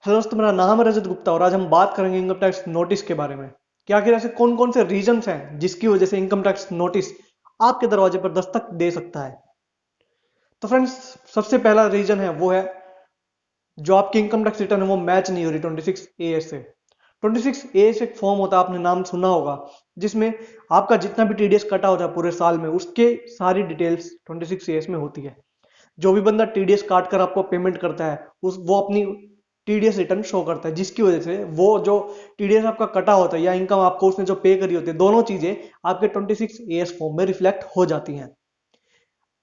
Hello दोस्तों, मेरा नाम है रजत गुप्ता और आज हम बात करेंगे इनकम टैक्स नोटिस के बारे में कि आखिर ऐसे कौन कौन से रीजंस हैं जिसकी वजह से इनकम टैक्स नोटिस आपके दरवाजे पर दस्तक दे सकता है। तो फ्रेंड्स, सबसे पहला रीजन है वो है जो आपकी इनकम टैक्स रिटर्न है वो मैच नहीं हो रही 26A से। 26A एक फॉर्म होता है, आपने नाम सुना होगा, जिसमें आपका जितना भी टीडीएस कटा होता है पूरे साल में उसके सारी डिटेल्स 26A में होती है। जो भी बंदा टीडीएस काट कर आपको पेमेंट करता है उस वो अपनी टीडीएस रिटर्न शो करता है, जिसकी वजह से वो जो टीडीएस आपका कटा होता है या इनकम आपको उसने जो पे करी होती है, दोनों चीजें आपके 26A फॉर्म में रिफ्लेक्ट हो जाती हैं।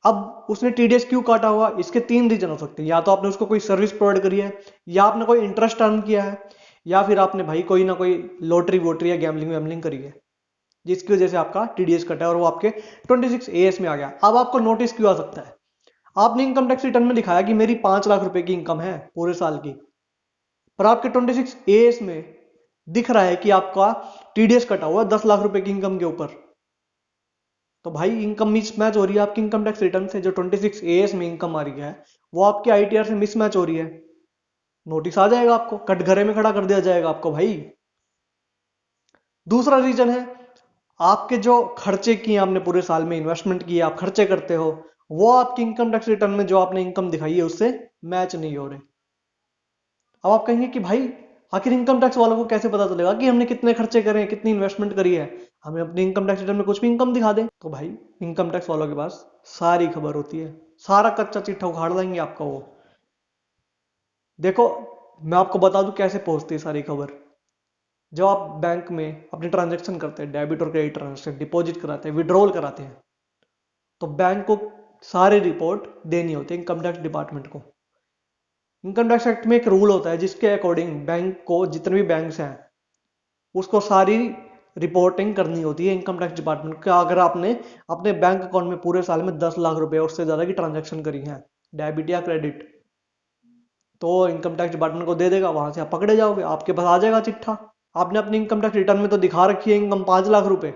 अब उसने टीडीएस क्यों काटा हुआ, इसके तीन रीजन हो सकते हैं। या तो आपने उसको कोई सर्विस प्रोवाइड करी है, या आपने कोई इंटरेस्ट अर्न किया है, या फिर आपने भाई कोई ना कोई लॉटरी वोटरी या गैमलिंग वैमलिंग करी है, जिसकी वजह से आपका टीडीएस कटा है और वो आपके 26A में आ गया। अब आपको नोटिस क्यों आ सकता है? आपने इनकम टैक्स रिटर्न में दिखाया कि मेरी 5 लाख रुपए की इनकम है पूरे साल की, पर आपके 26A में दिख रहा है कि आपका टीडीएस कटा हुआ 10 लाख रुपए की इनकम के ऊपर। तो भाई इनकम मिसमैच हो रही है आपकी इनकम टैक्स रिटर्न से। जो 26A में इनकम आ रही है वो आपके आईटीआर से मिसमैच हो रही है। नोटिस आ जाएगा आपको, कटघरे में खड़ा कर दिया जाएगा आपको भाई। दूसरा रीजन है आपके जो खर्चे किए आपने पूरे साल में, इन्वेस्टमेंट किए, आप खर्चे करते हो, वो आपकी इनकम टैक्स रिटर्न में जो आपने इनकम दिखाई है उससे मैच नहीं हो रहे। अब आप कहेंगे कि भाई आखिर इनकम टैक्स वालों को कैसे पता चलेगा कि हमने कितने खर्चे करे हैं, कितनी इन्वेस्टमेंट करी है? हमें अपनी इनकम टैक्स रिटर्न में कुछ भी इनकम दिखा दें। तो भाई इनकम टैक्स वालों के पास सारी खबर होती है, सारा कच्चा चिट्ठा उखाड़ देंगे आपका वो। देखो, मैं आपको बता दूं कैसे पहुंचती है सारी खबर। जब आप बैंक में अपने ट्रांजेक्शन करते हैं, डेबिट और क्रेडिट ट्रांजेक्शन, डिपॉजिट कराते हैं, विड्रॉल कराते हैं, तो बैंक को सारी रिपोर्ट देनी होती है इनकम टैक्स डिपार्टमेंट को। इनकम टैक्स एक्ट में एक रूल होता है जिसके अकॉर्डिंग बैंक को, जितने भी बैंक्स हैं, उसको सारी रिपोर्टिंग करनी होती है इनकम टैक्स डिपार्टमेंट का। अगर आपने अपने बैंक अकाउंट में पूरे साल में 10 लाख रुपए उससे ज्यादा की ट्रांजेक्शन करी है, डेबिट या क्रेडिट, तो इनकम टैक्स डिपार्टमेंट को दे देगा, वहां से आप पकड़े जाओगे, आपके पास आ जाएगा चिट्ठा। आपने अपनी इनकम टैक्स रिटर्न में तो दिखा रखी है इनकम 5 लाख रुपए,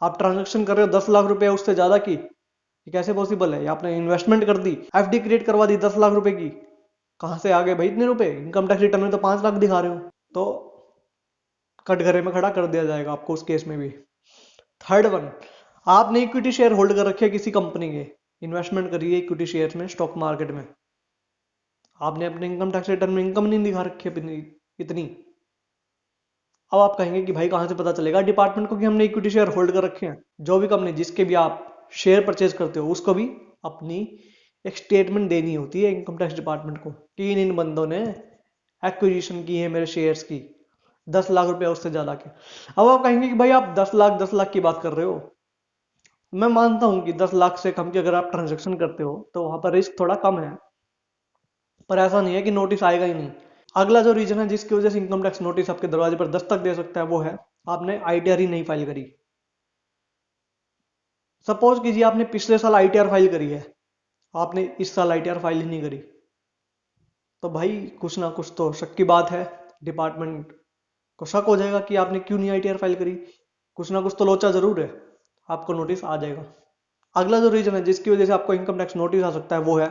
आप ट्रांजेक्शन कर रहे हो 10 लाख रुपए उससे ज्यादा की। ये कैसे पॉसिबल है? आपने इन्वेस्टमेंट कर दी, एफडी क्रिएट करवा दी 10 लाख रुपए की, कहां से आ गए भाई इतने रुपए? इनकम टैक्स रिटर्न में तो 5 लाख दिखा रहे हो। तो कटघरे में खड़ा कर दिया जाएगा आपको उस केस में भी। थर्ड वन, आपने इक्विटी शेयर होल्ड कर रखे किसी कंपनी के, इन्वेस्टमेंट करी है इक्विटी शेयर में स्टॉक मार्केट में, आपने अपने इनकम टैक्स रिटर्न में इनकम नहीं दिखा रखी अपनी इतनी। अब आप कहेंगे कि भाई कहां से पता चलेगा डिपार्टमेंट को कि हमने इक्विटी शेयर होल्ड कर रखे हैं? जो भी कंपनी जिसके भी आप शेयर परचेज करते हो उसको भी अपनी एक स्टेटमेंट देनी होती है इनकम टैक्स डिपार्टमेंट को कि इन बंदों ने एक्विजिशन की है मेरे शेयर्स की 10 लाख रुपए उससे ज्यादा के। अब आप कहेंगे कि भाई आप 10 लाख की बात कर रहे हो। मैं मानता हूं कि 10 लाख से कम की अगर आप ट्रांजेक्शन करते हो तो वहां पर रिस्क थोड़ा कम है, पर ऐसा नहीं है कि नोटिस आएगा ही नहीं। अगला जो रीजन है जिसकी वजह से इनकम टैक्स नोटिस आपके दरवाजे पर दस्तक दे सकता है वो है आपने आईटीआर ही नहीं फाइल करी। सपोज कीजिए आपने पिछले साल आईटीआर फाइल करी है, आपने इस साल आईटीआर फाइल ही नहीं करी, तो भाई कुछ ना कुछ तो शक की बात है। डिपार्टमेंट को शक हो जाएगा कि आपने क्यों नहीं आईटीआर फाइल करी, कुछ ना कुछ तो लोचा जरूर है, आपको नोटिस आ जाएगा। अगला जो रीजन है जिसकी वजह से आपको इनकम टैक्स नोटिस आ सकता है वो है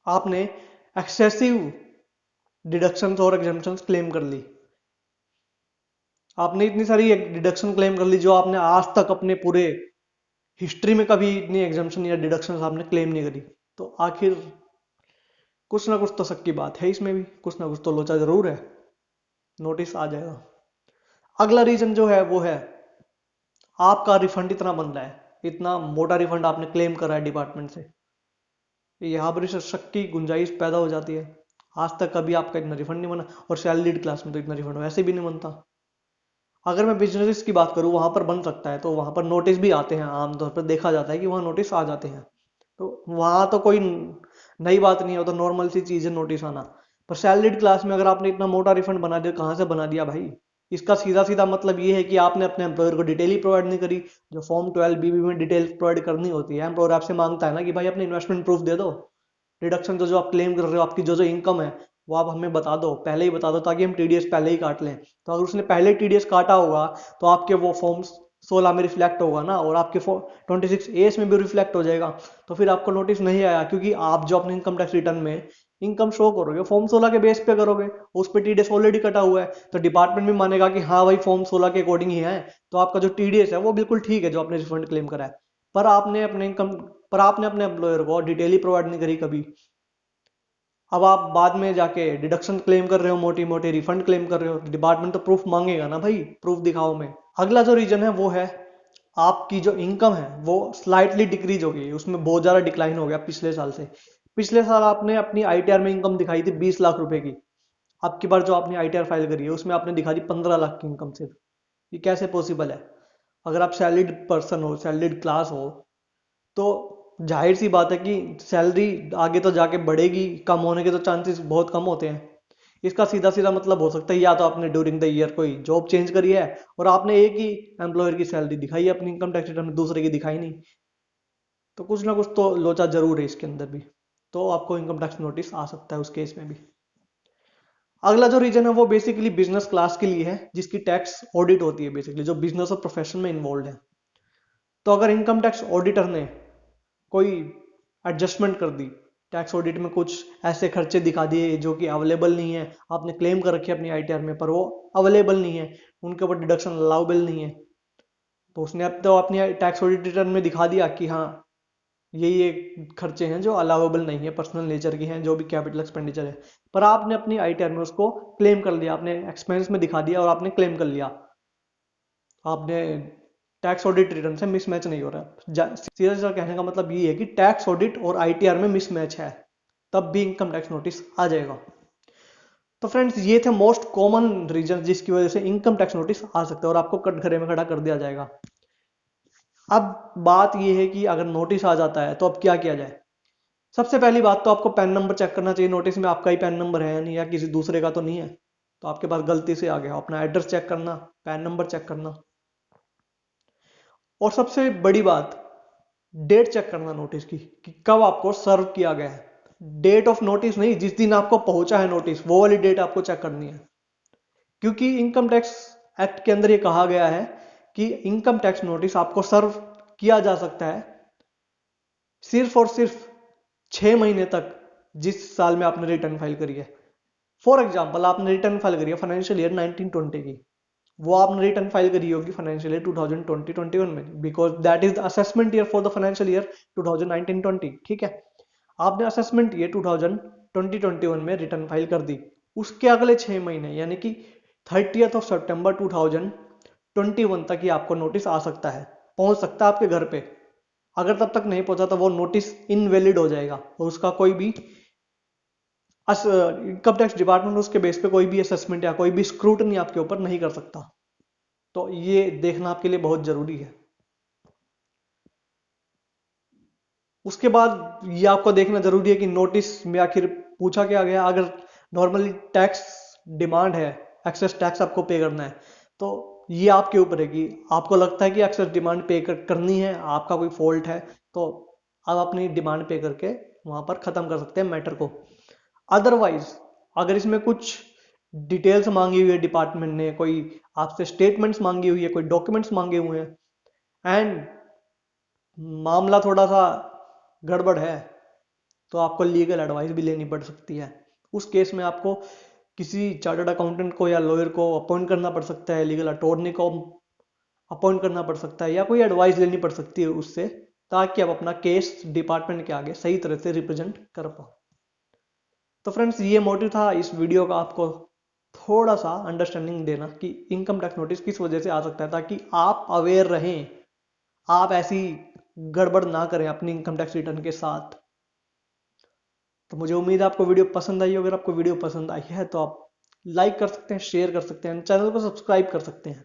आपने एक्सेसिव डिडक्शंस और एग्जम्पशंस क्लेम कर ली। आपने इतनी सारी डिडक्शन क्लेम कर ली जो आपने आज तक अपने पूरे हिस्ट्री में कभी इतनी एग्जम्पशन या डिडक्शन आपने क्लेम नहीं करी। तो आखिर कुछ ना कुछ तो शक की बात है, इसमें भी कुछ ना कुछ तो लोचा जरूर है, नोटिस आ जाएगा। अगला रीजन जो है वो है आपका रिफंड इतना बन रहा है, इतना मोटा रिफंड आपने क्लेम करा है डिपार्टमेंट से, यहाँ पर इस शक की गुंजाइश पैदा हो जाती है। आज तक कभी आपका इतना रिफंड नहीं बना, और सैलरीड क्लास में तो इतना रिफंड वैसे भी नहीं बनता। अगर मैं बिजनेस की बात करूं वहां पर बन सकता है, तो वहां पर नोटिस भी आते हैं, आमतौर पर देखा जाता है कि वहां नोटिस आ जाते हैं। तो वहां तो कोई नई बात नहीं है, तो नॉर्मल सी चीज है नोटिस आना। पर सैलरीड क्लास में अगर आपने इतना मोटा रिफंड बना दिया, कहां से बना दिया भाई? इसका सीधा सीधा मतलब ये है कि आपने अपने एम्प्लॉयर को डिटेल ही प्रोवाइड नहीं करी। जो फॉर्म 12 BB में डिटेल प्रोवाइड करनी होती है, एम्प्लॉयर आपसे मांगता है ना कि भाई अपने इन्वेस्टमेंट प्रूफ दे दो, डिडक्शन जो जो आप क्लेम कर रहे हो, आपकी जो जो इनकम है वो आप हमें बता दो, पहले ही बता दो, ताकि हम टीडीएस पहले ही काट लें। तो अगर उसने पहले टीडीएस काटा होगा तो आपके वो फॉर्म्स 16 में रिफ्लेक्ट होगा ना, और आपके 26A में भी रिफ्लेक्ट हो जाएगा। तो फिर आपको नोटिस नहीं आया, क्योंकि आप जो अपने इनकम टैक्स रिटर्न में इनकम शो करोगे फॉर्म 16 के बेस पे करोगे, उस पर टीडीएस ऑलरेडी कटा हुआ है, तो डिपार्टमेंट भी मानेगा कि हाँ भाई फॉर्म 16 के अकॉर्डिंग ही है, तो आपका जो टीडीएस है वो बिल्कुल ठीक है जो आपने रिफंड क्लेम करा है। पर आपने अपने इनकम पर आपने अपने एम्प्लॉयर को डिटेल ही प्रोवाइड नहीं करी कभी। अब आप बाद में जाके डिडक्शन क्लेम कर रहे हो, मोटी मोटी रिफंड क्लेम कर रहे हो, डिपार्टमेंट तो प्रूफ मांगेगा ना भाई, प्रूफ दिखाओ में। अगला जो रीजन है वो है आपकी जो इनकम है वो स्लाइटली डिक्रीज हो गई, उसमें बहुत ज्यादा डिक्लाइन हो गया पिछले साल से। पिछले साल आपने अपनी आईटीआर में इनकम दिखाई थी 20 लाख रुपए की, अब की बार जो आपने आईटीआर फाइल करी है उसमें आपने दिखा दी 15 लाख की इनकम सिर्फ। ये कैसे पॉसिबल है? अगर आप सैलरीड पर्सन हो, सैलरीड क्लास हो, तो जाहिर सी बात है कि सैलरी आगे तो जाके बढ़ेगी, कम होने के तो चांसेस बहुत कम होते हैं। इसका सीधा सीधा मतलब हो सकता है या तो आपने ड्यूरिंग द ईयर कोई जॉब चेंज करी है और आपने एक ही एम्प्लॉयर की सैलरी दिखाई है अपनी इनकम टैक्स रिटर्न में, दूसरे की दिखाई नहीं, तो कुछ ना कुछ तो लोचा जरूर है इसके अंदर भी, तो आपको इनकम टैक्स नोटिस आ सकता है उस केस में भी। अगला जो रीजन है वो बेसिकली बिजनेस क्लास के लिए है, जिसकी टैक्स ऑडिट होती है, बेसिकली जो बिजनेस और प्रोफेशन में इन्वॉल्व है। तो अगर इनकम टैक्स ऑडिटर ने कोई एडजस्टमेंट कर दी, टैक्स ऑडिट में कुछ ऐसे खर्चे दिखा दिए जो कि अवेलेबल नहीं है, आपने क्लेम कर रखे अपनी आईटीआर में पर वो अवेलेबल नहीं है, उनके ऊपर डिडक्शन अलाउबल नहीं है, तो उसने अब तो अपनी टैक्स ऑडिट रिटर्न में दिखा दिया कि हाँ ये खर्चे हैं जो अलाउबल नहीं है, पर्सनल नेचर के हैं, जो भी कैपिटल एक्सपेंडिचर है, पर आपने अपनी आईटीआर में उसको क्लेम कर लिया, आपने एक्सपेंस में दिखा दिया और आपने क्लेम कर लिया, आपने टैक्स ऑडिट रिटर्न से मिसमैच नहीं हो रहा। सीधा सीधा कहने का मतलब ये है कि टैक्स ऑडिट और आईटीआर में मिसमैच है, तब भी इनकम टैक्स नोटिस आ जाएगा। तो फ्रेंड्स ये थे मोस्ट कॉमन रीजन जिसकी वजह से इनकम टैक्स नोटिस आ सकता है और आपको कटघरे में खड़ा कर दिया जाएगा। अब बात यह है कि अगर नोटिस आ जाता है तो अब क्या किया जाए। सबसे पहली बात तो आपको पैन नंबर चेक करना चाहिए, नोटिस में आपका ही पैन नंबर है या नहीं, या किसी दूसरे का तो नहीं है, तो आपके पास गलती से आ गया। अपना एड्रेस चेक करना, पैन नंबर चेक करना, और सबसे बड़ी बात डेट चेक करना नोटिस की कि कब आपको सर्व किया गया है। डेट ऑफ नोटिस नहीं, जिस दिन आपको पहुंचा है नोटिस वो वाली डेट आपको चेक करनी है, क्योंकि इनकम टैक्स एक्ट के अंदर ये कहा गया है कि इनकम टैक्स नोटिस आपको सर्व किया जा सकता है सिर्फ और सिर्फ 6 महीने तक जिस साल में आपने रिटर्न फाइल करी है। फॉर एग्जाम्पल आपने रिटर्न फाइल करी है फाइनेंशियल ईयर 1920 की, वो आपने रिटर्न फाइल करी होगी फाइनेंशियल ईयर 2020-21 में, because that is the assessment year for the financial year 2019-20। ठीक है, आपने असेसमेंट ईयर 2020-21 में रिटर्न फाइल कर दी, उसके अगले 6 महीने यानी कि 30th ऑफ सितंबर 2021 तक ही आपको नोटिस आ सकता है, पहुंच सकता है आपके घर पे। अगर तब तक नहीं पहुंचा तो वो नोटिस इनवैलिड हो जाएगा और उसका कोई भी इनकम टैक्स डिपार्टमेंट उसके बेस पे कोई भी असेसमेंट या कोई भी स्क्रूटनी आपके ऊपर नहीं कर सकता। तो ये देखना आपके लिए बहुत जरूरी है। उसके बाद ये आपको देखना जरूरी है कि नोटिस में आखिर पूछा क्या गया। अगर नॉर्मली टैक्स डिमांड है, एक्सेस टैक्स आपको पे करना है, तो ये आपके ऊपर है कि आपको लगता है कि एक्सेस डिमांड पे करनी है, आपका कोई फॉल्ट है, तो आप अपनी डिमांड पे करके वहां पर खत्म कर सकते हैं मैटर को। अदरवाइज अगर इसमें कुछ डिटेल्स मांगी हुई है डिपार्टमेंट ने, कोई आपसे स्टेटमेंट्स मांगी हुई है, कोई डॉक्यूमेंट्स मांगे हुए हैं एंड मामला थोड़ा सा गड़बड़ है, तो आपको लीगल एडवाइस भी लेनी पड़ सकती है। उस केस में आपको किसी चार्टर्ड अकाउंटेंट को या लॉयर को अपॉइंट करना पड़ सकता है, लीगल अटॉर्नी को अपॉइंट करना पड़ सकता है, या कोई एडवाइस लेनी पड़ सकती है उससे, ताकि आप अपना केस डिपार्टमेंट के आगे सही तरह से रिप्रेजेंट कर पाओ। तो फ्रेंड्स ये मोटिव था इस वीडियो का, आपको थोड़ा सा अंडरस्टैंडिंग देना कि इनकम टैक्स नोटिस किस वजह से आ सकता है, ताकि आप अवेयर रहें, आप ऐसी गड़बड़ ना करें अपनी इनकम टैक्स रिटर्न के साथ। तो मुझे उम्मीद है आपको वीडियो पसंद आई। अगर आपको वीडियो पसंद आई है तो आप लाइक कर सकते हैं, शेयर कर सकते हैं, चैनल को सब्सक्राइब कर सकते हैं।